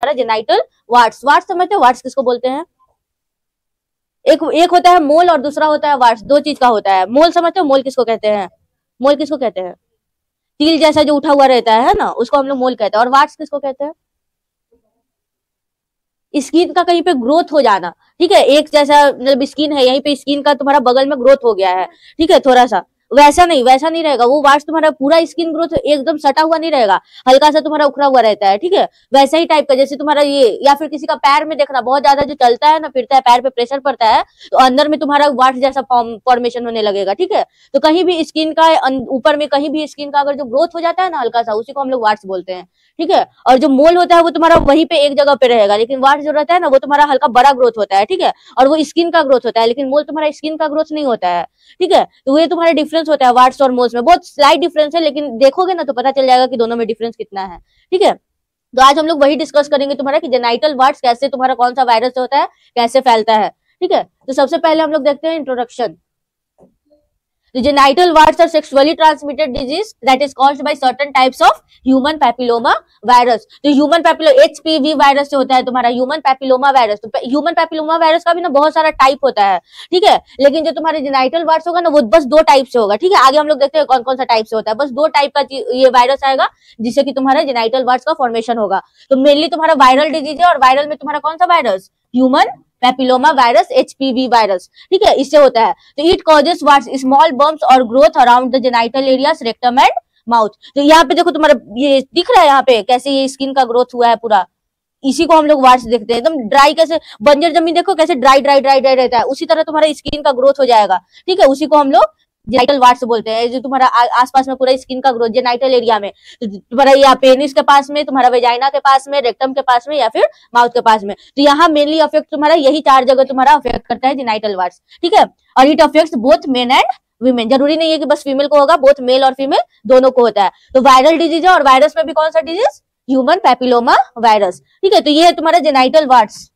तुम्हारा genital wards. Wards समझते हो, वार्ड्स किसको बोलते हैं? एक होता है मोल और दूसरा होता है वार्ड्स, दो चीज का होता है। मोल समझते हो, मोल किसको कहते हैं? मोल किसको कहते हैं? तिल जैसा जो उठा हुआ रहता है ना, उसको हम लोग मोल कहते हैं। और वार्ड्स किसको कहते हैं? स्किन का कहीं पे ग्रोथ हो जाना, ठीक है, एक जैसा मतलब स्किन है, यहीं पे स्किन का तुम्हारा बगल में ग्रोथ हो गया है, ठीक है, थोड़ा सा वैसा नहीं रहेगा वो वार्ड्स। तुम्हारा पूरा स्किन ग्रोथ एकदम सटा हुआ नहीं रहेगा, हल्का सा तुम्हारा उखड़ा हुआ रहता है, ठीक है, वैसा ही टाइप का जैसे तुम्हारा ये, या फिर किसी का पैर में देखना बहुत ज्यादा जो चलता है ना, फिरता है, पैर पे प्रेशर पड़ता है तो अंदर में तुम्हारा वार्ड जैसा फॉर्मेशन होने लगेगा, ठीक है। तो कहीं भी स्किन का ऊपर में कहीं भी स्किन का अगर जो ग्रोथ हो जाता है ना हल्का सा, उसी को हम लोग वार्ड्स बोलते हैं, ठीक है। और जो मोल होता है वो तुम्हारा वहीं पे एक जगह पे रहेगा, लेकिन वार्ड जो रहता है ना वो तुम्हारा हल्का बड़ा ग्रोथ होता है, ठीक है, और वो स्किन का ग्रोथ होता है, लेकिन मोल तुम्हारा स्किन का ग्रोथ नहीं होता है, ठीक है। तो ये तुम्हारा डिफरेंस होता है वार्ड्स और मोल्स में, बहुत स्लाइट डिफरेंस है, लेकिन देखोगे ना तो पता चल जाएगा कि दोनों में डिफरेंस कितना है, ठीक है। तो आज हम लोग वही डिस्कस करेंगे तुम्हारा कि जेनाइटल वार्ड्स कैसे, तुम्हारा कौन सा वायरस होता है, कैसे फैलता है, ठीक है। तो सबसे पहले हम लोग देखते हैं introduction. The genital warts are sexually transmitted disease that is caused by certain types of human papilloma virus। तो ह्यूमन पैपिलोमा HPV वायरस से होता है तुम्हारा ह्यूमन पैपिलोमा वायरस। तो ह्यूमन पैपिलोमा वायरस का भी ना बहुत सारा टाइप होता है, ठीक है, लेकिन जो तुम्हारे जेनाइटल वार्ट्स होगा ना वो बस दो टाइप से होगा, ठीक है। आगे हम लोग देखते हैं कौन कौन सा टाइप से होता है, बस दो टाइप का ये वायरस आएगा जिससे कि तुम्हारे जेनाइटल वार्ट्स का फॉर्मेशन होगा। तो मेनली तुम्हारा वायरल डिजीज है, और वायरल में तुम्हारा कौन सा virus? Human papilloma virus, HPV virus, ठीक है, इससे होता है। तो it causes warts, small bumps और growth around the genital areas, rectum and mouth. तो यहाँ पे देखो तुम्हारा ये दिख रहा है यहाँ पे कैसे ये स्किन का ग्रोथ हुआ है पूरा, इसी को हम लोग वार्ट्स देखते हैं। एकदम ड्राई, कैसे बंजर जमीन देखो कैसे ड्राई ड्राई ड्राई ड्राई रहता है, उसी तरह तुम्हारा स्किन का ग्रोथ हो जाएगा, ठीक है, उसी को हम लोग जेनाइटल वार्ट्स बोलते हैं। जो तुम्हारा आसपास में पूरा स्किन का ग्रोथ जेनाइटल एरिया में, तो तुम्हारा या पेनिस के पास में, तुम्हारा वेजाइना के पास में, रेक्टम के पास में, या फिर माउथ के पास में। तो यहाँ मेनली अफेक्ट तुम्हारा यही चार जगह तुम्हारा अफेक्ट करता है जेनाइटल वार्ट्स, ठीक है। और it affects both men and women, जरूरी नहीं है कि बस फीमेल को होगा, बोथ मेल और फीमेल दोनों को होता है। तो वायरल डिजीज है, और वायरस में भी कौन सा डिजीज? ह्यूमन पैपिलोमा वायरस, ठीक है। तो ये है तुम्हारा जेनाइटल वार्ट्स।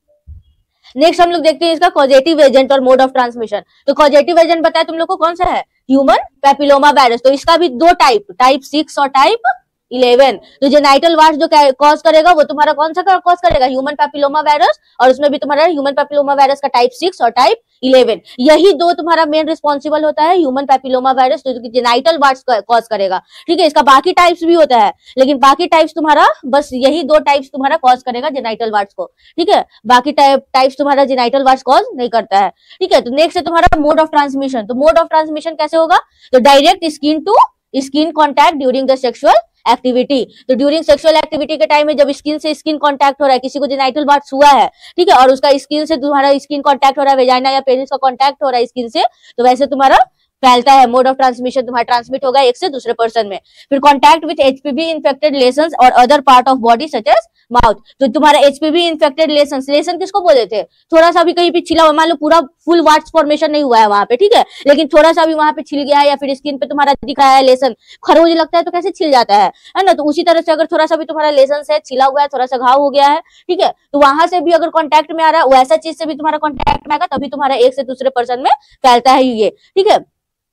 नेक्स्ट हम लोग देखते हैं इसका कॉजेटिव एजेंट और मोड ऑफ ट्रांसमिशन। तो कॉजेटिव एजेंट बताया तुम लोग को कौन सा है? Human papilloma virus. तो इसका भी दो टाइप 6 और टाइप 11। तो जेनाइटल वार्ट्स जो कॉज करेगा वो तुम्हारा कौन सा कॉज करेगा? ह्यूमन पैपिलोमा वायरस, और उसमें भी तुम्हारा ह्यूमन पैपिलोमा वायरस का टाइप 6 और टाइप 11, यही दो तुम्हारा मेन रिस्पॉन्सिबल होता है ह्यूमन पैपिलोमा वायरस जो कि जेनाइटल वार्ट्स कॉज करेगा, ठीक है। इसका बाकी टाइप्स भी होता है, लेकिन बाकी टाइप्स तुम्हारा बस यही दो टाइप्स तुम्हारा कॉज करेगा जेनाइटल वार्ट्स को, ठीक है, बाकी टाइप्स तुम्हारा जेनाइटल वार्ट्स कॉज नहीं करता है, ठीक है। तो नेक्स्ट है तुम्हारा मोड ऑफ ट्रांसमिशन। तो मोड ऑफ ट्रांसमिशन कैसे होगा? तो direct skin to skin contact during the sexual activity. तो ड्यूरिंग सेक्सुअल एक्टिविटी के टाइम में जब स्किन से स्किन कांटेक्ट हो रहा है, किसी को जेनाइटल वार्ट्स हुआ है, ठीक है, और उसका स्किन से तुम्हारा स्किन कांटेक्ट हो रहा है, वेजाइना या पेनिस का कांटेक्ट हो रहा है स्किन से, तो वैसे तुम्हारा फैलता है। मोड ऑफ ट्रांसमिशन तुम्हारा ट्रांसमिट होगा एक से दूसरे पर्सन में। फिर contact with HPV infected lesions और other part of body such as mouth. तो तुम्हारा HPV इन्फेक्टेड लेशंस, लेशन किसको बोले थे? थोड़ा सा भी कहीं पे छिला हुआ, मान लो पूरा फुल वार्ट्स फॉर्मेशन नहीं हुआ है वहां पे, ठीक है, लेकिन थोड़ा सा भी वहां पे छिल गया है या फिर स्किन पे तुम्हारा दिखा है लेशन, खरोंच लगता है तो कैसे छिल जाता है ना। तो उसी तरह से अगर थोड़ा सा भी तुम्हारा लेशन है, छिला हुआ है, थोड़ा सा घाव हो गया है, ठीक है, तो वहां से भी अगर कॉन्टैक्ट में आ रहा है, वैसा चीज से भी तुम्हारा कॉन्टैक्ट में आएगा, तभी तुम्हारा एक से दूसरे पर्सन में फैलता है ये, ठीक है।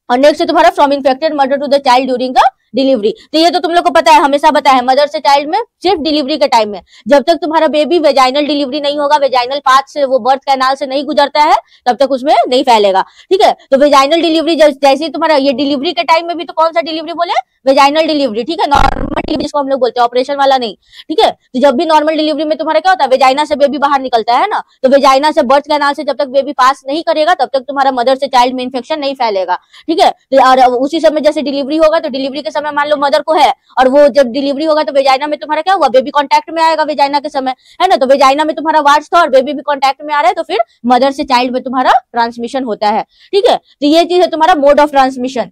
और नेक्स्ट है तुम्हारा from infected mother to the child during the delivery. तो ये तो तुम लोग को पता है, हमेशा पता है, मदर से चाइल्ड में सिर्फ डिलीवरी के टाइम में, जब तक तुम्हारा बेबी वेजाइनल डिलीवरी नहीं होगा, वेजाइनल पाथ से, वो बर्थ कैनाल से नहीं गुजरता है, तब तक उसमें नहीं फैलेगा, ठीक है। तो वेजाइनल डिलीवरी जैसे ही तुम्हारा ये डिलीवरी के टाइम में भी, तो कौन सा डिलीवरी बोले? वेजाइनल डिलीवरी, ठीक है, नॉर्मल डिलीवरी जिसको हम लोग बोलते हैं, ऑपरेशन वाला नहीं, ठीक है। तो जब भी नॉर्मल डिलीवरी में तुम्हारा क्या होता है, वेजाइना से बेबी बाहर निकलता है ना, तो वेजाइना से बर्थ कैनाल से जब तक बेबी पास नहीं करेगा, तब तक तुम्हारा मदर से चाइल्ड में इन्फेक्शन नहीं फैलेगा, ठीक है। और उसी समय जैसे डिलीवरी होगा, तो डिलीवरी के समय मान लो मदर को है, और वो जब डिलीवरी होगा तो वेजाइना में तुम्हारा क्या हुआ, बेबी कांटेक्ट में आएगा वेजाइना के समय, है ना। तो वेजाइना में तुम्हारा वार्ट्स था और बेबी भी कांटेक्ट में आ रहा है, तो फिर मदर से चाइल्ड में तुम्हारा ट्रांसमिशन होता है, ठीक है। तो ये चीज है तुम्हारा मोड ऑफ ट्रांसमिशन,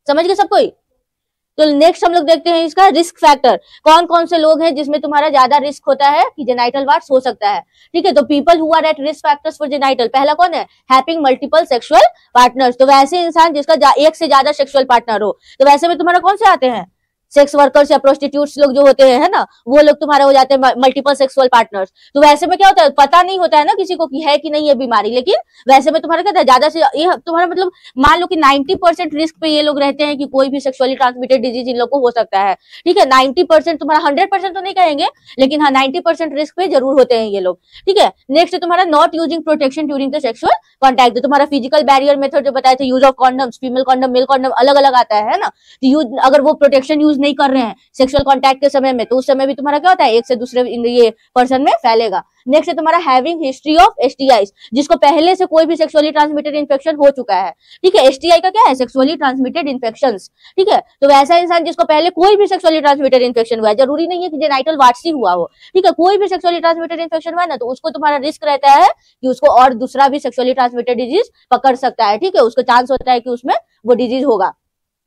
समझ गए सब कोई? तो नेक्स्ट हम लोग देखते हैं इसका रिस्क फैक्टर। कौन कौन से लोग हैं जिसमें तुम्हारा ज्यादा रिस्क होता है कि जेनाइटल वार्ट्स हो सकता है, ठीक है। तो people who are at risk factors for genital, पहला कौन है? Having multiple sexual partners. तो वैसे इंसान जिसका एक से ज्यादा सेक्सुअल पार्टनर हो, तो वैसे में तुम्हारा कौन से आते हैं? सेक्स वर्कर्स या प्रोस्टिट्यूट्स लोग जो होते हैं, है ना, वो लोग तुम्हारे हो जाते हैं मल्टीपल सेक्सुअल पार्टनर्स। तो वैसे में क्या होता है, पता नहीं होता है ना किसी को कि है कि नहीं है बीमारी, लेकिन वैसे में तुम्हारा क्या होता है, ज्यादा से ये तुम्हारा मतलब मान लो कि 90% रिस्क पे ये लोग रहते हैं कि कोई भी सेक्सुअली ट्रांसमिटेड डिजीज इन लोग को हो सकता है। ठीक है, 90% तुम्हारा 100% तो नहीं कहेंगे, लेकिन हाँ 90% रिस्क पे जरूर होते हैं ये लोग। ठीक है, नेक्स्ट तुम्हारा not using protection during the sexual contact. तो तुम्हारा फिजिकल बैरियर मेथड जो बताए थे, use of condoms, female condom male condom अलग अलग आता है ना, तो यूज अगर वो प्रोटेक्शन यूज नहीं कर रहे हैं सेक्सुअल कांटेक्ट के समय में, तो उस समय भी तुम्हारा क्या होता है, एक से दूसरे ये पर्सन में फैलेगा। नेक्स्ट है तुम्हारा हैविंग हिस्ट्री ऑफ एसटीआईज, जिसको पहले से कोई भी सेक्सुअली ट्रांसमिटेड इन्फेक्शन हो चुका है। ठीक है, एसटीआई का क्या है, सेक्सुअली ट्रांसमिटेड इन्फेक्शंस। ठीक है, तो वैसा इंसान जिसको पहले कोई भी सेक्सुअली ट्रांसमिटेड इन्फेक्शन हुआ है, जरूरी नहीं है कि जेनाइटल वार्ड्स ही हुआ हो। ठीक है, कोई भी सेक्सुअली ट्रांसमिटेड इन्फेक्शन हुआ है ना, तो उसको तुम्हारा रिस्क रहता है कि उसको और दूसरा भी सेक्सुअली ट्रांसमिटेड डिजीज पकड़ सकता है। ठीक है, उसको चांस होता है कि उसमें वो डिजीज होगा।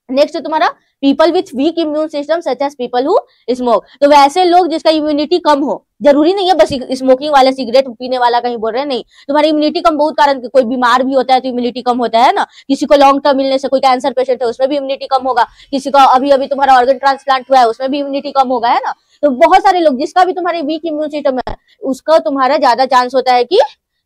नेक्स्ट है तुम्हारा people with weak immune system such as people who smoke. तो वैसे लोग जिसका इम्यूनिटी कम हो, जरूरी नहीं है बस स्मोकिंग वाला सिगरेट पीने वाला कहीं बोल रहे हैं, नहीं, तुम्हारी इम्यूनिटी कम बहुत कारण, कोई बीमार भी होता है तो इम्यूनिटी कम होता है ना, किसी को लॉन्ग टर्म मिलने से, कोई कैंसर पेशेंट है उसमें भी इम्यूनिटी कम होगा, किसी को अभी अभी तुम्हारा ऑर्गन ट्रांसप्लांट हुआ है उसमें भी इम्यूनिटी कम होगा, है ना। तो बहुत सारे लोग जिसका भी तुम्हारी वीक इम्यून सिस्टम है, उसका तुम्हारा ज्यादा चांस होता है कि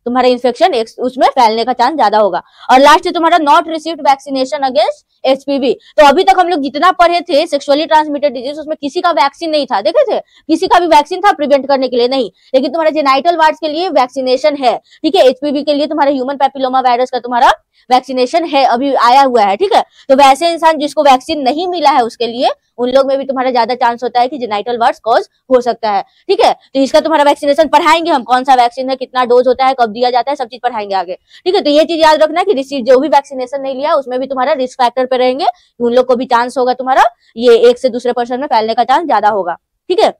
तुम्हारा इन्फेक्शन उसमें फैलने का चांस ज्यादा होगा। और लास्ट है तुम्हारा not received vaccination against HPV. तो अभी तक हम लोग जितना पढ़े थे सेक्सुअली ट्रांसमिटेड डिजीज, उसमें किसी का वैक्सीन नहीं था, देखे थे, किसी का भी वैक्सीन था प्रिवेंट करने के लिए नहीं, लेकिन तुम्हारे जेनाइटल वार्ड्स के लिए वैक्सीनेशन है। ठीक है, एचपीवी के लिए तुम्हारे ह्यूमन पैपिलोमा वायरस का तुम्हारा वैक्सीनेशन है, अभी आया हुआ है। ठीक है, तो वैसे इंसान जिसको वैक्सीन नहीं मिला है उसके लिए, उन लोग में भी तुम्हारा ज्यादा चांस होता है कि जेनाइटल वार्ड्स कॉज हो सकता है। ठीक है, तो इसका तुम्हारा वैक्सीनेशन पढ़ाएंगे हम, कौन सा वैक्सीन है, कितना डोज होता है, कब दिया जाता है, सब चीज पढ़ाएंगे आगे। ठीक है, तो ये चीज याद रखना कि जो भी वैक्सीनेशन नहीं लिया उसमें भी तुम्हारा रिस्क फैक्टर पे रहेंगे, उन लोग को भी चांस होगा तुम्हारा ये एक से दूसरे पर्सन में फैलने का चांस ज्यादा होगा। ठीक है,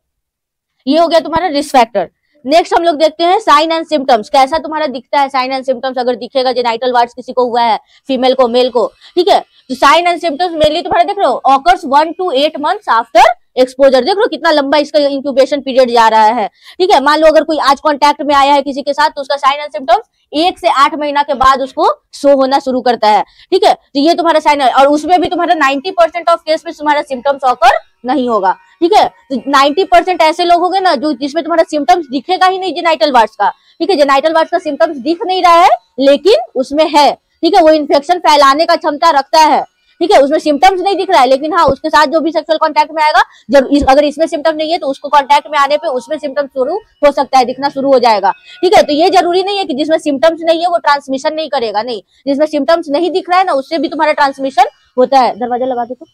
ये हो गया तुम्हारा रिस्क फैक्टर। नेक्स्ट हम लोग देखते हैं साइन एंड सिम्टम्स, कैसा तुम्हारा दिखता है साइन एंड सिम्टम्स, अगर दिखेगा जेनाइटल वार्ड्स किसी को हुआ है, फीमेल को मेल को। ठीक है, तो साइन एंड सिम्टम्स मेनली तुम्हारा देख रहे हो occurs 1 to 8 months after exposure. देख लो कितना लंबा इसका इंक्यूबेशन पीरियड जा रहा है। ठीक है, मान लो अगर कोई आज कांटेक्ट में आया है किसी के साथ, तो उसका साइन एंड सिम्टम्स 1 से 8 महीना के बाद उसको शो होना शुरू करता है। ठीक है, तो ये तुम्हारा साइन है, और उसमें भी तुम्हारा 90% ऑफ केस में तुम्हारा सिम्टम्स ऑकर नहीं होगा। ठीक है, तो 90% ऐसे लोग होंगे ना जो जिसमें तुम्हारा सिम्टम्स दिखेगा ही नहीं जेनाइटल वार्ड्स का। ठीक है, जेनाइटल वार्ड्स का सिम्टम्स दिख नहीं रहा है लेकिन उसमें है। ठीक है, वो इन्फेक्शन फैलाने का क्षमता रखता है। ठीक है, उसमें सिम्टम्स नहीं दिख रहा है, लेकिन हाँ उसके साथ जो भी सेक्सुअल कांटेक्ट में आएगा, जब अगर इसमें सिम्टम नहीं है तो उसको कांटेक्ट में आने पे उसमें सिम्टम शुरू हो सकता है, दिखना शुरू हो जाएगा। ठीक है, तो ये जरूरी नहीं है कि जिसमें सिम्टम्स नहीं है वो ट्रांसमिशन नहीं करेगा, नहीं, जिसमें सिम्टम्स नहीं दिख रहा है ना उससे भी तुम्हारा ट्रांसमिशन होता है। दरवाजा लगा दो तो।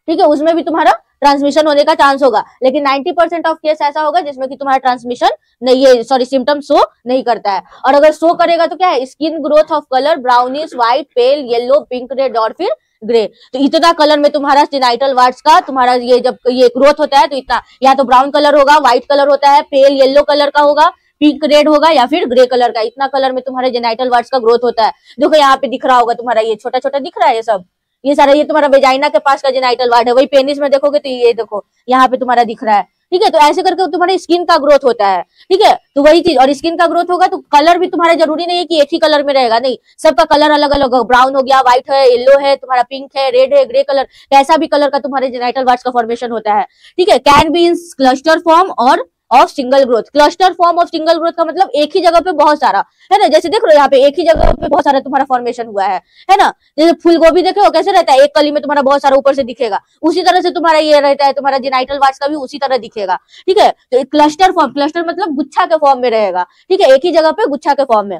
ठीक है, उसमें भी तुम्हारा ट्रांसमिशन होने का चांस होगा, लेकिन 90% ऑफ केस ऐसा होगा जिसमें कि तुम्हारा ट्रांसमिशन नहीं है, सॉरी सिम्टम शो नहीं करता है। और अगर शो करेगा तो क्या है, skin growth of colour brownish, white, pale, yellow, pink, red और फिर ग्रे। तो इतना कलर में तुम्हारा जेनाइटल वार्ड्स का तुम्हारा ये जब ये ग्रोथ होता है तो इतना या तो ब्राउन कलर होगा, व्हाइट कलर होता है, पेल येलो कलर का होगा, पिंक रेड होगा या फिर ग्रे कलर का, इतना कलर में तुम्हारे जेनाइटल वार्ड्स का ग्रोथ होता है। देखो यहाँ पे दिख रहा होगा तुम्हारा ये छोटा छोटा दिख रहा है, ये सब ये सारा ये तुम्हारा वेजाइना के पास का जेनाइटल वार्ड है। वही पेनिस में देखोगे तो ये देखो यहाँ पे तुम्हारा दिख रहा है। ठीक है, तो ऐसे करके तुम्हारे स्किन का ग्रोथ होता है। ठीक है, तो वही चीज, और स्किन का ग्रोथ होगा तो कलर भी तुम्हारा जरूरी नहीं है कि एक ही कलर में रहेगा, नहीं, सबका कलर अलग अलग हो, ब्राउन हो गया, व्हाइट है, येलो है, तुम्हारा पिंक है, रेड है, ग्रे कलर, कैसा भी कलर का तुम्हारे जेनाइटल वार्ड्स का फॉर्मेशन होता है। ठीक है, can be in cluster form और of single growth. Cluster form of single growth का मतलब एक ही जगह पे बहुत सारा, है ना, जैसे देख लो यहाँ पे एक ही जगह पे बहुत सारा तुम्हारा फॉर्मेशन हुआ है ना। जैसे फूल गोभी देखे हो कैसे रहता है, एक कली में तुम्हारा बहुत सारा ऊपर से दिखेगा, उसी तरह से तुम्हारा ये रहता है, तुम्हारा जेनाइटल वार्ड्स का भी उसी तरह दिखेगा। ठीक है, तो क्लस्टर फॉर्म, क्लस्टर मतलब गुच्छा के फॉर्म में रहेगा। ठीक है, एक ही जगह पे गुच्छा के फॉर्म में।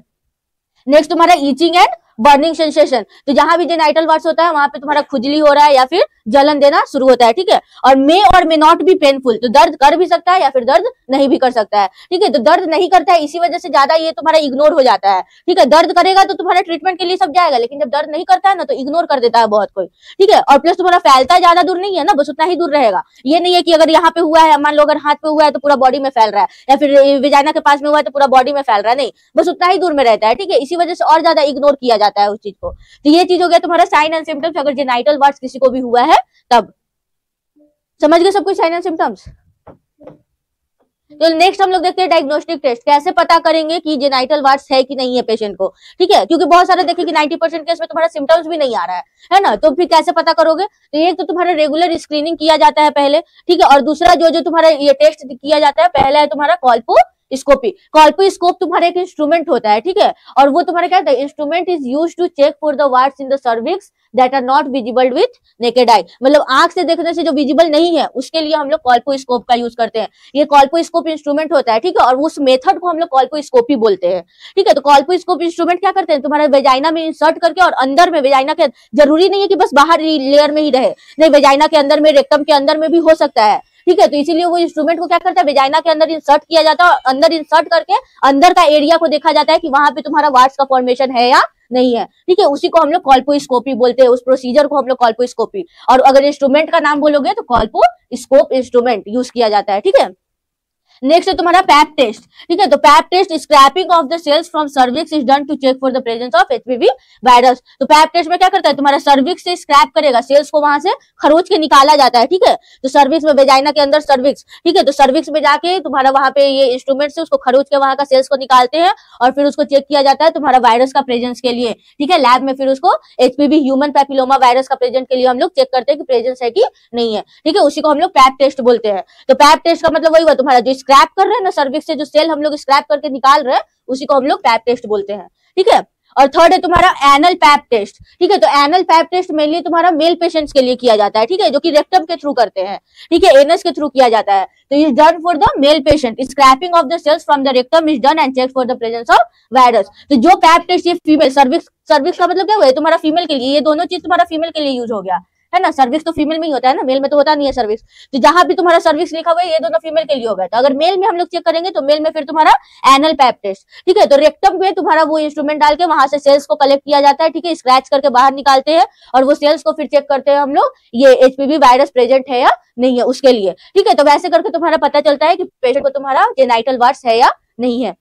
नेक्स्ट तुम्हारा ईचिंग एंड बर्निंग सेंसेशन, तो जहां भी जेनाइटल वार्ड्स होता है वहां पे तुम्हारा खुजली हो रहा है या फिर जलन देना शुरू होता है। ठीक है, और मे नॉट बी पेनफुल, तो दर्द कर भी सकता है या फिर दर्द नहीं भी कर सकता है। ठीक है, तो दर्द नहीं करता है इसी वजह से ज्यादा ये तुम्हारा इग्नोर हो जाता है। ठीक है, दर्द करेगा तो तुम्हारा ट्रीटमेंट के लिए सब जाएगा, लेकिन जब दर्द नहीं करता है ना तो इग्नोर कर देता है बहुत कोई। ठीक है, और प्लस तुम्हारा फैलता ज्यादा दूर नहीं है ना, बस उतना ही दूर रहेगा। ये नहीं है कि अगर यहाँ पे हुआ है, मान लो अगर हाथ पे हुआ है तो पूरा बॉडी में फैल रहा है, या फिर वेजाइना के पास में हुआ है तो पूरा बॉडी में फैल रहा है, नहीं, बस उतना ही दूर में रहता है। ठीक है, इसी वजह से और ज्यादा इग्नोर किया जाता है उस चीज को। तो ये चीज हो गया तुम्हारा साइन एंड सिम्टम्स, अगर जेनाइटल वार्ड्स किसी को भी हुआ है तब। समझ गए सब कुछ साइन एंड सिम्टम्स? तो नेक्स्ट हम लोग देखते हैं डायग्नोस्टिक टेस्ट। कैसे पता करेंगे कि जेनाइटल वार्ड्स है कि नहीं है पेशेंट को, ठीक है, क्योंकि बहुत सारे देखिए कि 90% केस में तुम्हारा सिम्टम्स भी नहीं आ रहा है ना, तो फिर कैसे पता करोगे? तो एक तो तुम्हारा रेगुलर स्क्रीनिंग किया जाता है पहले, ठीक है, और दूसरा जो तुम्हारा ये टेस्ट किया जाता है, पहला है तुम्हारा कॉल्पोस्कोपी। कॉल्पोस्कोप तुम्हारा एक इंस्ट्रूमेंट होता है, ठीक है, और वो तुम्हारा क्या होता है, instrument is used to check for the warts in the cervix that are not visible with naked eye, मतलब आंख से देखने से जो विजिबल नहीं है उसके लिए हम लोग कॉल्पोस्कोप का यूज करते हैं। ये कॉल्पोस्कोप इंस्ट्रूमेंट होता है, ठीक है, और उस मेथड को हम लोग कॉल्पोस्कोपी बोलते हैं, ठीक है। तो कॉल्पोस्कोप इंस्ट्रूमेंट क्या करते हैं, तुम्हारे वेजाइना में इंसर्ट करके और अंदर में वेजाइना के, जरूरी नहीं है कि बस बाहर लेयर में ही रहे, नहीं, वेजाइना के अंदर में, रेक्टम के अंदर में भी हो सकता है, ठीक है। तो इसीलिए वो इंस्ट्रूमेंट को क्या करता है, वेजाइना के अंदर इंसर्ट किया जाता है और अंदर इंसर्ट करके अंदर का एरिया को देखा जाता है कि वहां पे तुम्हारा वार्ड्स का फॉर्मेशन है या नहीं है, ठीक है। उसी को हम लोग कॉल्पोस्कोपी बोलते हैं, उस प्रोसीजर को हम लोग कॉल्पोस्कोपी, और अगर इंस्ट्रूमेंट का नाम बोलोगे तो कॉल्पोस्कोप इंस्ट्रूमेंट यूज किया जाता है, ठीक है। नेक्स्ट है तुम्हारा पैप टेस्ट, ठीक है। तो pap test, scraping of the cells from cervix is done to check for the presence of HPV virus. तो पैप टेस्ट में क्या करता है, तुम्हारा सर्विक्स से स्क्रैप करेगा, सेल्स को वहां से खरोच के निकाला जाता है, ठीक है। तो सर्विक्स में, वेजाइना के अंदर सर्विक्स, ठीक है, तो सर्विक्स में जाके तुम्हारा वहां पे ये इंस्ट्रूमेंट से उसको खरोच के वहां का सेल्स को निकालते हैं और फिर उसको चेक किया जाता है तुम्हारा वायरस का प्रेजेंस के लिए, ठीक है। लैब में फिर उसको एचपीवी ह्यूमन पैपिलोमा वायरस का प्रेजेंस के लिए हम लोग चेक करते हैं कि प्रेजेंस है कि नहीं है, ठीक है। उसी को हम लोग पैप टेस्ट बोलते हैं। तो पैप टेस्ट का मतलब वही हुआ, तुम्हारा जो स्क्रैप कर रहे हैं ना सर्विक्स से, जो सेल हम लोग स्क्रैप करके निकाल रहे हैं, उसी को हम लोग पैप टेस्ट बोलते हैं, ठीक है। और थर्ड है तुम्हारा एनल पैप टेस्ट, ठीक है। तो एनल पैप टेस्ट मेनली तुम्हारा मेल पेशेंट्स के लिए किया जाता है, ठीक है, जो कि रेक्टम के थ्रू करते हैं, ठीक है, एनस के थ्रू किया जाता है। तो is done for the male patient, scraping of the cells from the rectum is done and check for the presence of virus. तो जो पैप टेस्ट ये फीमेल सर्विक्स का मतलब क्या हुआ है, तुम्हारा फीमेल के लिए, ये दोनों चीज तुम्हारा फीमेल के लिए यूज हो गया है ना, सर्विक्स तो फीमेल में ही होता है ना, मेल में तो होता नहीं है सर्विक्स। तो जहां भी तुम्हारा सर्विक्स लिखा हुआ है ये दोनों फीमेल के लिए हो गया। तो अगर मेल में हम लोग चेक करेंगे तो मेल में फिर तुम्हारा एनल पैप टेस्ट, ठीक है। तो रेक्टम में तुम्हारा वो इंस्ट्रूमेंट डाल के वहां से सेल्स को कलेक्ट किया जाता है, ठीक है, स्क्रैच करके बाहर निकालते हैं और वो सेल्स को फिर चेक करते हैं हम लोग, ये एचपीवी वायरस प्रेजेंट है या नहीं है उसके लिए, ठीक है। तो वैसे करके तुम्हारा पता चलता है कि पेशेंट को तुम्हारा जेनाइटल वार्ड्स है या नहीं है।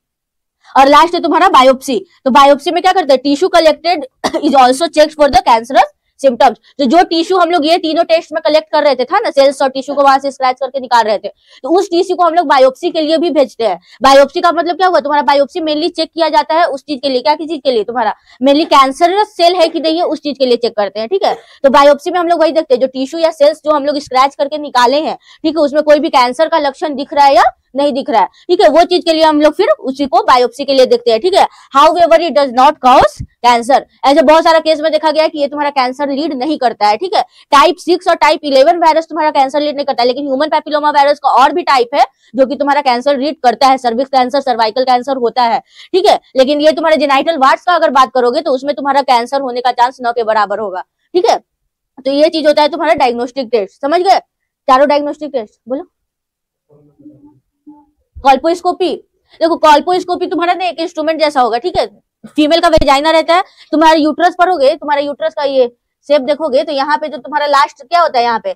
और लास्ट है तुम्हारा बायोप्सी। तो बायोप्सी में क्या करते हैं, tissue collected is also checked for the cancerous symptoms. तो जो टिश्यू हम लोग ये तीनों टेस्ट में कलेक्ट कर रहे थे, था ना, सेल्स और टिश्यू को वहां से स्क्रैच करके निकाल रहे थे, तो उस टिश्यू को हम लोग बायोप्सी के लिए भी भेजते हैं। बायोप्सी का मतलब क्या हुआ, तुम्हारा बायोप्सी मेनली चेक किया जाता है उस चीज के लिए, क्या की चीज के लिए, तुम्हारा मेनली कैंसरस सेल है कि नहीं है उस चीज के लिए चेक करते हैं, ठीक है। तो बायोप्सी में हम लोग वही देखते हैं, जो टिश्यू या सेल्स जो हम लोग स्क्रैच करके निकाले हैं, ठीक है, उसमें कोई भी कैंसर का लक्षण दिख रहा है या नहीं दिख रहा है, ठीक है, वो चीज के लिए हम लोग फिर उसी को बायोप्सी के लिए देखते हैं, ठीक है। However it does not cause cancer. ऐसे बहुत सारा केस में देखा गया है कि ये तुम्हारा कैंसर लीड नहीं करता है, ठीक है। टाइप 6 और टाइप 11 वायरस तुम्हारा कैंसर लीड नहीं करता है, लेकिन ह्यूमन पैपिलोमा वायरस का और भी टाइप है जो कि तुम्हारा कैंसर लीड करता है, सर्विक्स कैंसर, सर्वाइकल कैंसर होता है, ठीक है। लेकिन ये तुम्हारे जेनाइटल वार्ड्स का अगर बात करोगे तो उसमें तुम्हारा कैंसर होने का चांस 9 के बराबर होगा, ठीक है। तो ये चीज होता है तुम्हारा डायग्नोस्टिक टेस्ट, समझ गए चारों डायग्नोस्टिक टेस्ट। बोलो कॉल्पोस्कोपी, देखो कॉल्पोस्कोपी तुम्हारा ना एक इंस्ट्रूमेंट जैसा होगा, ठीक है। फीमेल का वेजाइना रहता है, तुम्हारा यूट्रस पर होगे, तुम्हारा यूट्रस का ये शेप देखोगे तो यहाँ पे जो तुम्हारा लास्ट क्या होता है, यहाँ पे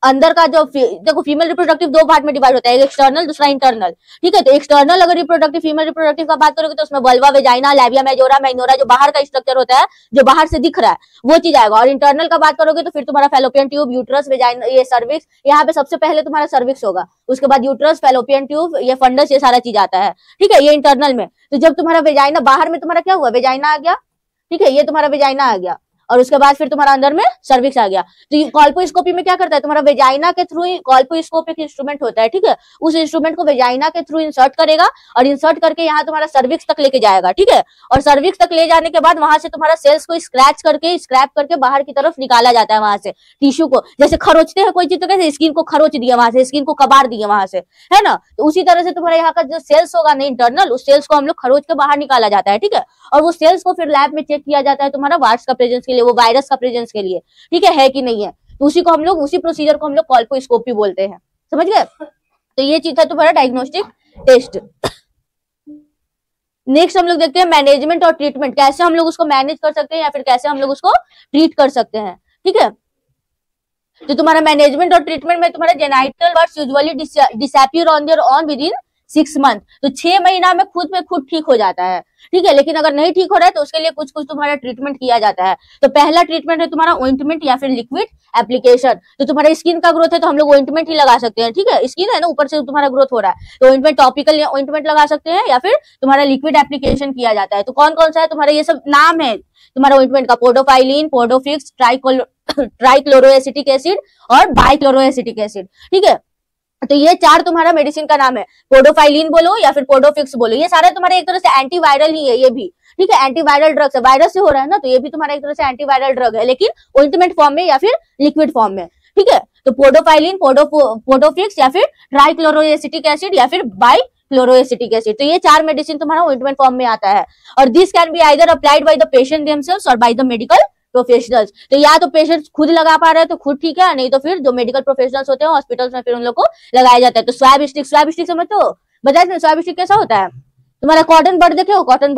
अंदर का जो देखो फीमेल रिप्रोडक्टिव दो पार्ट में डिवाइड होता है, एक एक्सटर्नल दूसरा इंटरनल, ठीक है। तो एक्सटर्नल अगर रिप्रोडक्टिव फीमेल रिप्रोडक्टिव का बात करोगे तो उसमें vulva, vagina, labia majora, minora, जो बाहर का स्ट्रक्चर होता है जो बाहर से दिख रहा है वो चीज आएगा। और इंटरनल का बात करोगे तो फिर तुम्हारा फैलोपियन ट्यूब, यूट्रस, वेजाइना, ये सर्विक्स, यहाँ पे सबसे पहले तुम्हारा सर्विक्स होगा, उसके बाद यूट्रस, फैलोपियन ट्यूब, ये फंडस, ये सारा चीज आता है, ठीक है, ये इंटरनल में। तो जब तुम्हारा वेजाइना बाहर में तुम्हारा क्या हुआ, वेजाइना आ गया, ठीक है, ये तुम्हारा वेजाइना आ गया और उसके बाद फिर तुम्हारा अंदर में सर्विक्स आ गया। तो कॉल्पोस्कोपी में क्या करता है, तुम्हारा वेजाइना के थ्रू, कॉल्पोस्कोप एक इंस्ट्रूमेंट होता है, ठीक है, उस इंस्ट्रूमेंट को वेजाइना के थ्रू इंसर्ट करेगा और इंसर्ट करके यहाँ तुम्हारा सर्विक्स तक लेके जाएगा, ठीक है। और सर्विक्स तक ले जाने के बाद वहां से तुम्हारा सेल्स को स्क्रैप करके बाहर की तरफ निकाला जाता है, वहां से टिश्यू को जैसे खरोचते हैं कोई चीज, तो कैसे स्किन को खरोच दिया वहां से, स्किन को कबाड़ दिया वहां से, है ना। तो उसी तरह से तुम्हारे यहाँ का जो सेल्स होगा ना इंटरनल, उस सेल्स को हम लोग खरोच के बाहर निकाला जाता है, ठीक है। और वो सेल्स को फिर लैब में चेक किया जाता है तुम्हारा वार्ड्स का प्रेजेंस के लिए, वो वायरस का प्रेजेंस के लिए, ठीक है कि नहीं है। तो उसी को हम लोग, उसी प्रोसीजर को हम लोग कॉल्पोस्कोपी बोलते हैं, समझ गए। तो ये चीज था तुम्हारा डायग्नोस्टिक टेस्ट। नेक्स्ट हम लोग देखते हैं मैनेजमेंट और ट्रीटमेंट, कैसे हम लोग उसको मैनेज कर सकते हैं या फिर कैसे हम लोग उसको ट्रीट कर सकते हैं, ठीक है। तो तुम्हारा मैनेजमेंट और ट्रीटमेंट में तुम्हारा genital wards usually disappear on their own with in 6 month. तो 6 महीना में खुद पे खुद ठीक हो जाता है, ठीक है। लेकिन अगर नहीं ठीक हो रहा है तो उसके लिए कुछ कुछ तुम्हारा ट्रीटमेंट किया जाता है। तो पहला ट्रीटमेंट है तुम्हारा ऑइंटमेंट या फिर लिक्विड एप्लीकेशन। तो तुम्हारा स्किन का ग्रोथ है तो हम लोग ऑइंटमेंट ही लगा सकते हैं, ठीक है। स्किन है ना, ऊपर से तुम्हारा ग्रोथ हो रहा है तो ऑइंटमेंट, टॉपिकल ऑइंटमेंट लगा सकते हैं या फिर तुम्हारा लिक्विड एप्लीकेशन किया जाता है। तो कौन कौन सा है तुम्हारा, ये सब नाम है तुम्हारा ऑइंटमेंट का, पोडोफाइलिन, पोडोफिक्स, ट्राइक्लोरोएसिटिक एसिड और बाइक्लोरोएसिटिक एसिड, ठीक है। तो ये 4 तुम्हारा मेडिसिन का नाम है। पोडोफाइलिन बोलो या फिर पोडोफिक्स बोलो, ये सारे तुम्हारे एक तरह से एंटीवायरल ही है ये भी, ठीक है। एंटीवायरल ड्रग्स है, वायरस से हो रहा है ना, तो ये भी तुम्हारा एक तरह से एंटीवायरल ड्रग है, लेकिन ऑइंटमेंट फॉर्म में या फिर लिक्विड फॉर्म में, ठीक है। तो पोडोफाइलिन, पोडोफिक्स या फिर ट्राइक्लोरोएसिटिक एसिड या फिर बाइक्लोरोएसिटिक एसिड, तो ये 4 मेडिसिन तुम्हारा ऑइंटमेंट फॉर्म में आता है। और this can be either applied by the patient themselves और बाय द मेडिकल प्रोफेशनल्स। तो या तो पेशेंट खुद लगा पा रहे हैं तो खुद ठीक है, नहीं तो फिर जो मेडिकल प्रोफेशनल्स होते हैं हॉस्पिटल्स में फिर उन लोग को लगाया जाता है। तो स्वैब स्टिक समझते हो, बताया स्वैब स्टिक कैसा होता है। तुम्हारा कॉटन बड देखे हो, कॉटन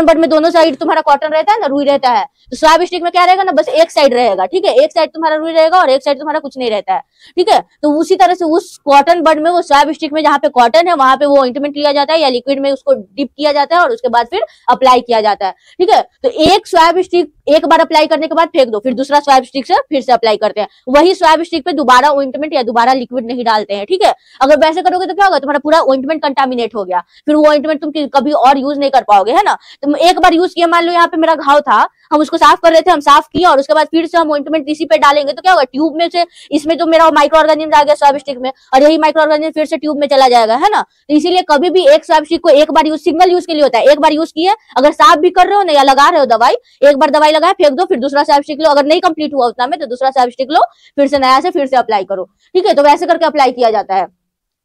बड में दोनों साइड तुम्हारा कॉटन रहता है ना, रुई रहता है। तो स्वैब स्टिक में क्या रहेगा ना, बस एक साइड रहेगा, ठीक है। एक साइड तुम्हारा रुई रहेगा और एक साइड तुम्हारा कुछ नहीं रहता है, ठीक है। तो उसी तरह से उस कॉटन बड में, वो स्वैब स्टिक में जहाँ पे कॉटन है वहां पे वो ऑइंटमेंट लिया जाता है या लिक्विड में उसको डिप किया जाता है और उसके बाद फिर अप्लाई किया जाता है, ठीक है। तो एक स्वैब स्टिक एक बार अप्लाई करने के बाद फेंक दो, फिर दूसरा स्वैब स्टिक से फिर से अप्लाई करते हैं। वही स्वैब स्टिक पे दोबारा ऑइंटमेंट या दोबारा लिक्विड नहीं डालते हैं, ठीक है। अगर वैसे करोगे तो क्या होगा, तुम्हारा पूरा ऑइंटमेंट कंटामिनेट हो गया, फिर वो ऑइंटमेंट तुम कभी और यूज नहीं कर पाओगे, है ना। तुम एक बार यूज किया, मान लो यहाँ पे मेरा घाव था, हम उसको साफ कर रहे थे, हम साफ किया और उसके बाद फिर से हम ऑइंटमेंट इसी पे डालेंगे तो क्या होगा, ट्यूब में से इसमें तो मेरा माइक्रो ऑर्गेनिज्म आ गया स्वैब स्टिक में और यही माइक्रो ऑर्गेनिज्म फिर से ट्यूब में चला जाएगा, है ना। तो इसीलिए कभी भी एक स्वैब स्टिक को एक बार यूज, सिंगल यूज के लिए होता है, एक बार यूज किया, अगर साफ भी कर रहे हो ना या लगा रहे हो दवाई, एक बार दवाई लगाए फेंक दो, फिर दूसरा स्वैब स्टिक लो, अगर नहीं कंप्लीट हुआ उतना में तो दूसरा स्वैब स्टिक लो, फिर से नया से फिर से अप्लाई करो, ठीक है। तो वैसे करके अप्लाई किया जाता है।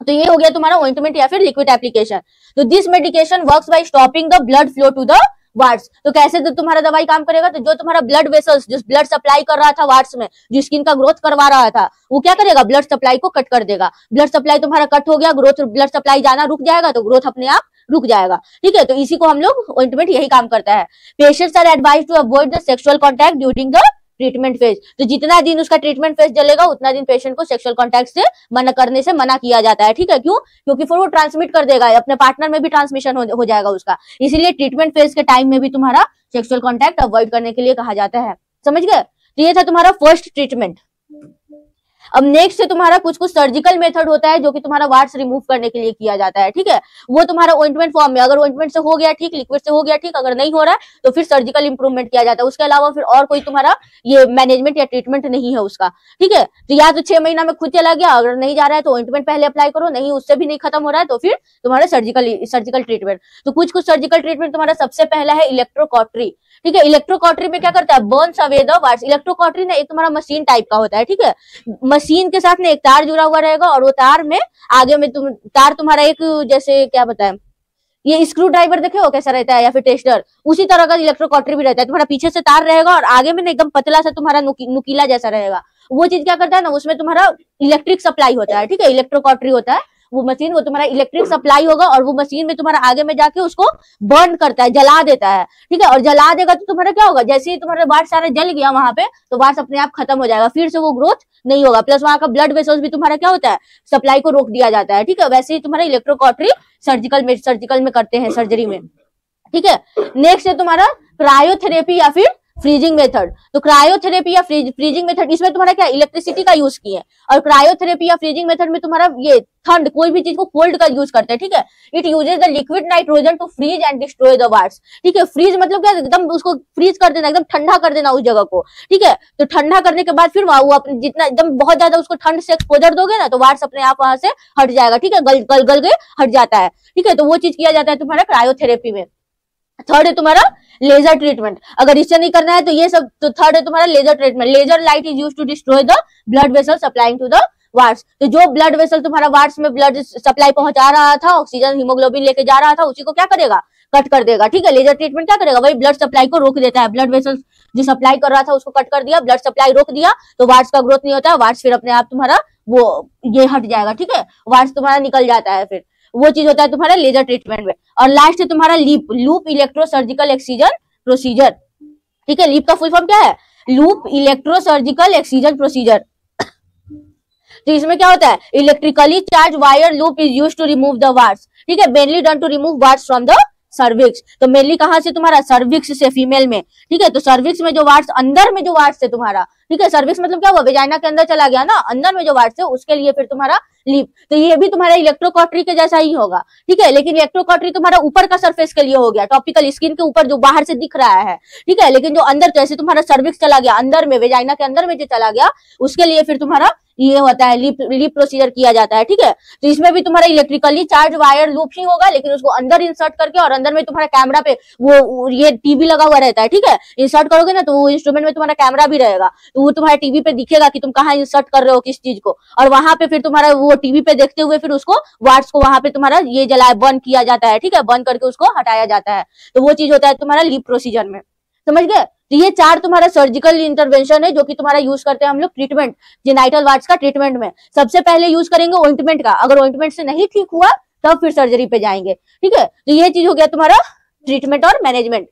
तो ये हो गया तुम्हारा ऑइंटमेंट या फिर लिक्विड एप्लीकेशन। तो this medication works by stopping the blood flow to the warts. तो कैसे तो तुम्हारा दवाई काम करेगा, तो जो तुम्हारा ब्लड वेसल्स, जो ब्लड सप्लाई कर रहा था वार्ड्स में, जो स्किन का ग्रोथ करवा रहा था, वो क्या करेगा, ब्लड सप्लाई को कट कर देगा। ब्लड सप्लाई तुम्हारा कट हो गया, ग्रोथ, ब्लड सप्लाई जाना रुक जाएगा तो ग्रोथ अपने आप रुक जाएगा, ठीक है। तो इसी को हम लोग ऑइंटमेंट यही काम करता है। Patients are advised to avoid the sexual contact during the treatment phase. तो जितना दिन उसका ट्रीटमेंट फेज चलेगा उतना दिन पेशेंट को सेक्सुअल कॉन्टैक्ट से मना करने से मना किया जाता है, ठीक है। क्यों, क्योंकि फिर वो ट्रांसमिट कर देगा, अपने पार्टनर में भी ट्रांसमिशन हो जाएगा उसका। इसीलिए ट्रीटमेंट फेज के टाइम में भी तुम्हारा सेक्सुअल कॉन्टैक्ट अवॉइड करने के लिए कहा जाता है, समझ गए। तो ये था तुम्हारा फर्स्ट ट्रीटमेंट। अब नेक्स्ट से तुम्हारा कुछ कुछ सर्जिकल मेथड होता है जो कि तुम्हारा वार्ड्स रिमूव करने के लिए किया जाता है, ठीक है। वो तुम्हारा ऑइंटमेंट फॉर्म में, अगर ऑइंटमेंट से हो गया ठीक, लिक्विड से हो गया ठीक, अगर नहीं हो रहा है तो फिर सर्जिकल इंप्रूवमेंट किया जाता है। उसके अलावा फिर और कोई तुम्हारा ये मैनेजमेंट या ट्रीटमेंट नहीं है उसका, ठीक है। तो या तो 6 महीना में खुद चला गया, अगर नहीं जा रहा है तो ऑइंटमेंट पहले अप्लाई करो, नहीं उससे भी नहीं खत्म हो रहा है तो फिर तुम्हारा सर्जिकल ट्रीटमेंट। तो कुछ कुछ सर्जिकल ट्रीटमेंट तुम्हारा सबसे पहला है इलेक्ट्रोकॉटरी, ठीक है। इलेक्ट्रोकॉटरी में क्या करता है, burns away the warts. Electrocautery ना एक तुम्हारा मशीन टाइप का होता है, ठीक है। मशीन के साथ ना एक तार जुड़ा हुआ रहेगा और वो तार में आगे में तार तुम्हारा एक, जैसे क्या बताएं, ये स्क्रू ड्राइवर देखे हो कैसा रहता है या फिर टेस्टर, उसी तरह का इलेक्ट्रोकॉटरी भी रहता है। तुम्हारा पीछे से तार रहेगा और आगे में ना एकदम पतला सा तुम्हारा नुकीला जैसा रहेगा। वो चीज क्या करता है ना, उसमें तुम्हारा इलेक्ट्रिक सप्लाई होता है, ठीक है। इलेक्ट्रोकॉटरी होता है वो मशीन, वो तुम्हारा इलेक्ट्रिक सप्लाई होगा और वो मशीन में तुम्हारा आगे में जाके उसको बर्न करता है, जला देता है, ठीक है। और जला देगा तो तुम्हारा क्या होगा, जैसे ही तुम्हारा वार्ड सारा जल गया वहां पे, तो वार्ड अपने आप खत्म हो जाएगा, फिर से वो ग्रोथ नहीं होगा। प्लस वहां का ब्लड वेसल्स भी तुम्हारा क्या होता है, सप्लाई को रोक दिया जाता है, ठीक है। वैसे ही तुम्हारा इलेक्ट्रोकॉटरी सर्जिकल में करते हैं, सर्जरी में, ठीक है। नेक्स्ट है तुम्हारा क्रायोथेरेपी या फिर फ्रीजिंग मेथड। तो क्रायोथेरेपी या फ्रीजिंग मेथड, इसमें तुम्हारा क्या इलेक्ट्रिसिटी का यूज किया है। और क्रायोथेरेपी या फ्रीजिंग मेथड में तुम्हारा ये ठंड, कोई भी चीज को कोल्ड का यूज करते हैं, ठीक है। It uses the liquid nitrogen to freeze and destroy the warts, ठीक है। फ्रीज मतलब क्या, एकदम उसको फ्रीज कर देना, एकदम ठंडा कर देना उस जगह को, ठीक है। तो ठंडा करने के बाद फिर वो अपने जितना एकदम बहुत ज्यादा उसको ठंड से एक्सपोजर दोगे ना तो वार्ड्स अपने आप वहां से हट जाएगा, ठीक है। गल के हट जाता है, ठीक है। तो वो चीज किया जाता है तुम्हारा क्रायोथेरेपी में। थर्ड है तुम्हारा लेजर ट्रीटमेंट। अगर इससे नहीं करना है तो ये सब, तो थर्ड है तुम्हारा laser treatment. Laser light is used to destroy the blood vessel supplying to the warts. तो जो ब्लड वेसल तुम्हारा वार्ड्स में ब्लड सप्लाई पहुंचा रहा था, ऑक्सीजन हीमोग्लोबिन लेके जा रहा था, उसी को क्या करेगा, कट कर देगा, ठीक है। लेजर ट्रीटमेंट क्या करेगा, वही ब्लड सप्लाई को रोक देता है। ब्लड वेसल जो सप्लाई कर रहा था उसको कट कर दिया, ब्लड सप्लाई रोक दिया, तो वार्ड्स का ग्रोथ नहीं होता है, वार्ड्स फिर अपने आप तुम्हारा वो ये हट जाएगा, ठीक है। वार्ड्स तुम्हारा निकल जाता है, फिर वो चीज होता है तुम्हारा लेजर ट्रीटमेंट में। और लास्ट है तुम्हारा लूप इलेक्ट्रोसर्जिकल एक्सीजन प्रोसीजर, ठीक है। लीप का फुल फॉर्म क्या है, लूप इलेक्ट्रोसर्जिकल एक्सीजन प्रोसीजर। तो इसमें क्या होता है, electrically charge wire loop is used to remove the warts, ठीक है, mainly done to remove warts from the cervix. तो मेनली कहां से, तुम्हारा सर्विक्स से, फीमेल में, ठीक है। तो सर्विक्स में जो वार्ड्स, अंदर में जो वार्ड्स है तुम्हारा, ठीक है, सर्विक्स मतलब क्या हुआ, वेजाइना के अंदर चला गया ना, अंदर में जो वार्ड्स है उसके लिए फिर तुम्हारा लीप। तो ये भी तुम्हारा इलेक्ट्रोकॉटरी के जैसा ही होगा, ठीक है, लेकिन इलेक्ट्रोकॉटरी तुम्हारा ऊपर का सरफेस के लिए हो गया, टॉपिकल स्किन के ऊपर जो बाहर से दिख रहा है, ठीक है, लेकिन जो अंदर, जैसे तुम्हारा सर्विक्स चला गया अंदर में, वेजाइना के अंदर में जो चला गया, उसके लिए फिर तुम्हारा ये होता है, लीप प्रोसीजर किया जाता है, ठीक है। तो इसमें भी तुम्हारा इलेक्ट्रिकली चार्ज वायर लूप ही होगा, लेकिन उसको अंदर इंसर्ट करके, और अंदर में तुम्हारा कैमरा पे वो ये टीवी लगा हुआ रहता है, ठीक है, इंसर्ट करोगे ना तो वो इंस्ट्रूमेंट में तुम्हारा कैमरा भी रहेगा, तो वो तुम्हारे टीवी पे दिखेगा कि तुम कहाँ इंसर्ट कर रहे हो किस चीज को, और वहां पे फिर तुम्हारा वो टीवी पे देखते हुए फिर उसको वार्ड्स को वहां पे तुम्हारा ये जलाया, बर्न किया जाता है, ठीक है, बर्न करके उसको हटाया जाता है। तो वो चीज होता है तुम्हारा लीप प्रोसीजर में, समझ गए। तो ये 4 तुम्हारा सर्जिकल इंटरवेंशन है जो कि तुम्हारा यूज करते हैं हम लोग ट्रीटमेंट, जेनाइटल वार्ड्स का ट्रीटमेंट में। सबसे पहले यूज करेंगे ऑइंटमेंट का, अगर ऑइंटमेंट से नहीं ठीक हुआ तब फिर सर्जरी पे जाएंगे, ठीक है। तो ये चीज हो गया तुम्हारा ट्रीटमेंट और मैनेजमेंट।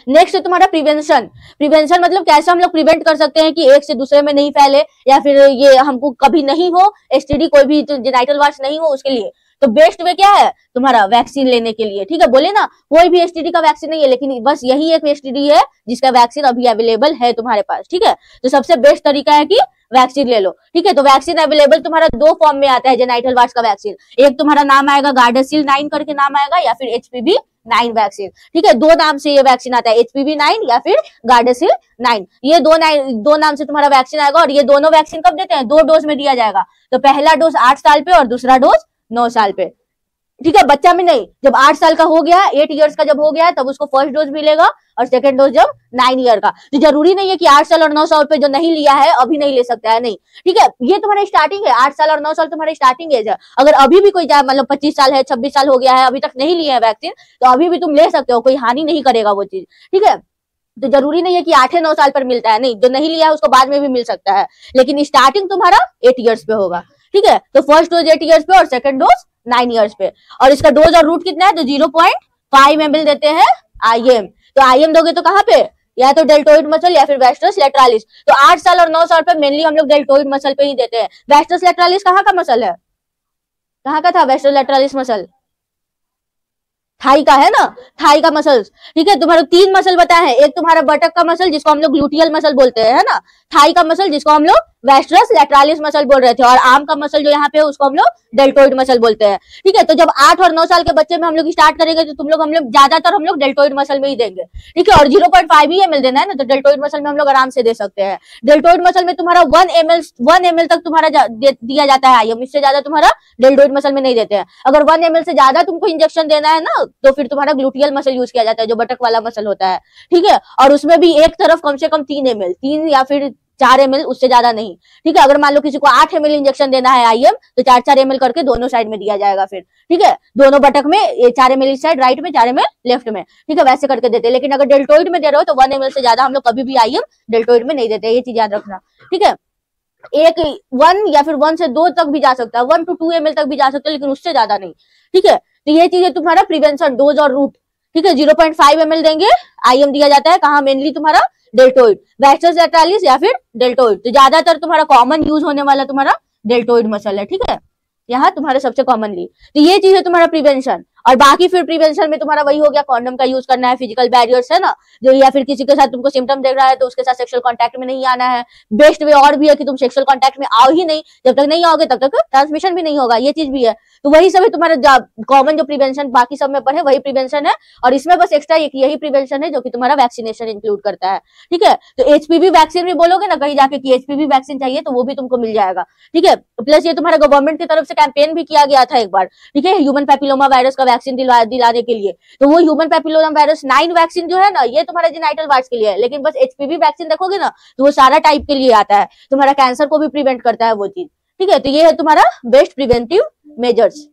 नेक्स्ट है तुम्हारा प्रिवेंशन। प्रिवेंशन मतलब कैसे हम लोग प्रिवेंट कर सकते हैं कि एक से दूसरे में नहीं फैले, या फिर ये हमको कभी नहीं हो, एसटीडी कोई भी जेनाइटल वार्ड्स नहीं हो उसके लिए। तो बेस्ट वे क्या है तुम्हारा, वैक्सीन लेने के लिए, ठीक है। बोले ना कोई भी एसटीडी का वैक्सीन नहीं है, लेकिन बस यही एक एसटीडी है जिसका वैक्सीन अभी अवेलेबल है तुम्हारे पास, ठीक है। तो सबसे बेस्ट तरीका है कि वैक्सीन ले लो, ठीक है। तो वैक्सीन अवेलेबल तुम्हारा 2 फॉर्म में आता है जेनाइटल वार्ड्स का वैक्सीन। एक तुम्हारा नाम आएगा गार्डासिल 9 करके नाम आएगा, या फिर HPV 9 वैक्सीन, ठीक है। 2 नाम से ये वैक्सीन आता है, HPV 9 या फिर गार्डासिल 9। ये 2 नाम से तुम्हारा वैक्सीन आएगा, और ये दोनों वैक्सीन कब देते हैं, 2 डोज में दिया जाएगा। तो पहला डोज 8 साल पे और दूसरा डोज 9 साल पे, ठीक है। बच्चा में नहीं, जब 8 साल का हो गया, 8 इयर्स का जब हो गया तब उसको फर्स्ट डोज मिलेगा, और सेकंड डोज जब 9 ईयर का। तो जरूरी नहीं है कि 8 साल और 9 साल पे जो नहीं लिया है अभी नहीं ले सकता है, नहीं, ठीक है। ये तुम्हारा स्टार्टिंग है, 8 साल और 9 साल तुम्हारा स्टार्टिंग एज है। अगर अभी भी कोई मतलब 25 साल है, 26 साल हो गया है, अभी तक नहीं लिया है वैक्सीन, तो अभी भी तुम ले सकते हो, कोई हानि नहीं करेगा वो चीज, ठीक है। तो जरूरी नहीं है कि 8-9 साल पर मिलता है, नहीं, जो नहीं लिया है उसको बाद में भी मिल सकता है, लेकिन स्टार्टिंग तुम्हारा 8 ईयर्स पे होगा, ठीक है। तो फर्स्ट डोज 8 ईयर्स पे और सेकंड डोज 9 ईयर्स पे। और इसका डोज और रूट कितना है, तो 0.5 ml देते हैं IM। तो IM दोगे तो कहाँ पे, या तो डेल्टोइड मसल या फिर वेस्टर्स लैटरालिस। तो 8 साल और 9 साल पे मेनली हम लोग डेल्टोइड मसल पे ही देते हैं। वेस्टर्स लैटरालिस कहाँ का मसल है, कहाँ का था वेस्टर्स लैटरालिस मसल, थाई का है ना, थाई का मसल्स, ठीक है। तुम्हारा 3 मसल बताए हैं, एक तुम्हारा बटक का मसल जिसको हम लोग ग्लूटियल मसल बोलते हैं, है ना, थाई का मसल जिसको हम लोग वेस्ट्रस लैटरालिस मसल बोल रहे थे, और आर्म का मसल जो यहाँ पे है उसको हम लोग डेल्टोइड मसल बोलते हैं, ठीक है। तो जब 8 और 9 साल के बच्चे में हम लोग स्टार्ट करेंगे तो हम लोग ज्यादातर हम लोग डेल्टोइड मसल में ही देंगे, ठीक है। और 0.5 ही ml देना है ना, तो डेल्टोइड मसल में हम लोग आराम से दे सकते हैं। डेल्टोइड मसल में तुम्हारा 1 ml तक तुम्हारा दिया जाता है IM, इससे ज्यादा तुम्हारा डेल्टोइड मसल में नहीं देते हैं। अगर 1 ml से ज्यादा तुमको इंजेक्शन देना है ना, तो फिर तुम्हारा ग्लूटियल मसल यूज किया जाता है, जो बटक वाला मसल होता है, ठीक है। और उसमें भी एक तरफ कम से कम 3 ml, 3 या फिर 4 ml, उससे ज्यादा नहीं, ठीक है। अगर मान लो किसी को 8 ml इंजेक्शन देना है IM, तो 4-4 ml करके दोनों साइड में दिया जाएगा फिर, ठीक है। दोनों बटक में 4 ml इस साइड राइट में, 4 ml लेफ्ट में, ठीक है, वैसे करके देते हैं। लेकिन अगर डेल्टोइड में दे रहे हो तो 1 ml से ज्यादा हम लोग कभी भी IM डेल्टोइड में नहीं देते, ये चीज याद रखना, ठीक है। 1 या फिर 1 से 2 तक भी जा सकता है, 1 to 2 ml तक भी जा सकता है, लेकिन उससे ज्यादा नहीं, ठीक है। तो ये चीज है तुम्हारा प्रिवेंशन, डोज और रूट, ठीक है। 0.5 ml देंगे, IM दिया जाता है कहाँ, मेनली तुम्हारा डेल्टोइड, वेस्टर्स लैटरालिस या फिर डेल्टोइड। तो ज्यादातर तुम्हारा कॉमन यूज होने वाला तुम्हारा डेल्टोइड मसल है, ठीक है, यहाँ तुम्हारा सबसे कॉमनली। तो ये चीज है तुम्हारा प्रिवेंशन। और बाकी फिर प्रिवेंशन में तुम्हारा वही हो गया, कॉन्डम का यूज करना है, फिजिकल बैरियर्स है ना, जो या फिर किसी के साथ तुमको सिम्टम देख रहा है तो उसके साथ सेक्सुअल कांटेक्ट में नहीं आना है। बेस्ट वे और भी है कि तुम सेक्सुअल कांटेक्ट में आओ ही नहीं, जब तक नहीं आओगे तब तक ट्रांसमिशन भी नहीं होगा, ये चीज भी है। तो वही सब है तुम्हारा कॉमन जो प्रिवेंशन बाकी सब में पढ़े वही प्रिवेंशन है, और इसमें बस एक्स्ट्रा एक यही प्रिवेंशन है जो कि तुम्हारा वैक्सीनेशन इंक्लूड करता है, ठीक है। तो HPV वैक्सीन भी बोलोगे ना कहीं जाके कि HPV वैक्सीन चाहिए, तो वो भी तुमको मिल जाएगा, ठीक है। प्लस ये तुम्हारा गवर्नमेंट की तरफ से कैंपेन भी किया गया था एक बार, ठीक है, ह्यूमन पैपिलोमा वायरस का वैक्सीन दिलाने के लिए। तो वो ह्यूमन पैपिलोमा वायरस 9 वैक्सीन जो है ना, ये तुम्हारे जेनाइटल वार्ड्स के लिए है, लेकिन बस HPV वैक्सीन देखोगे ना तो वो सारा टाइप के लिए आता है, तुम्हारा कैंसर को भी प्रिवेंट करता है वो चीज, ठीक है। तो ये है तुम्हारा बेस्ट प्रिवेंटिव मेजर्स।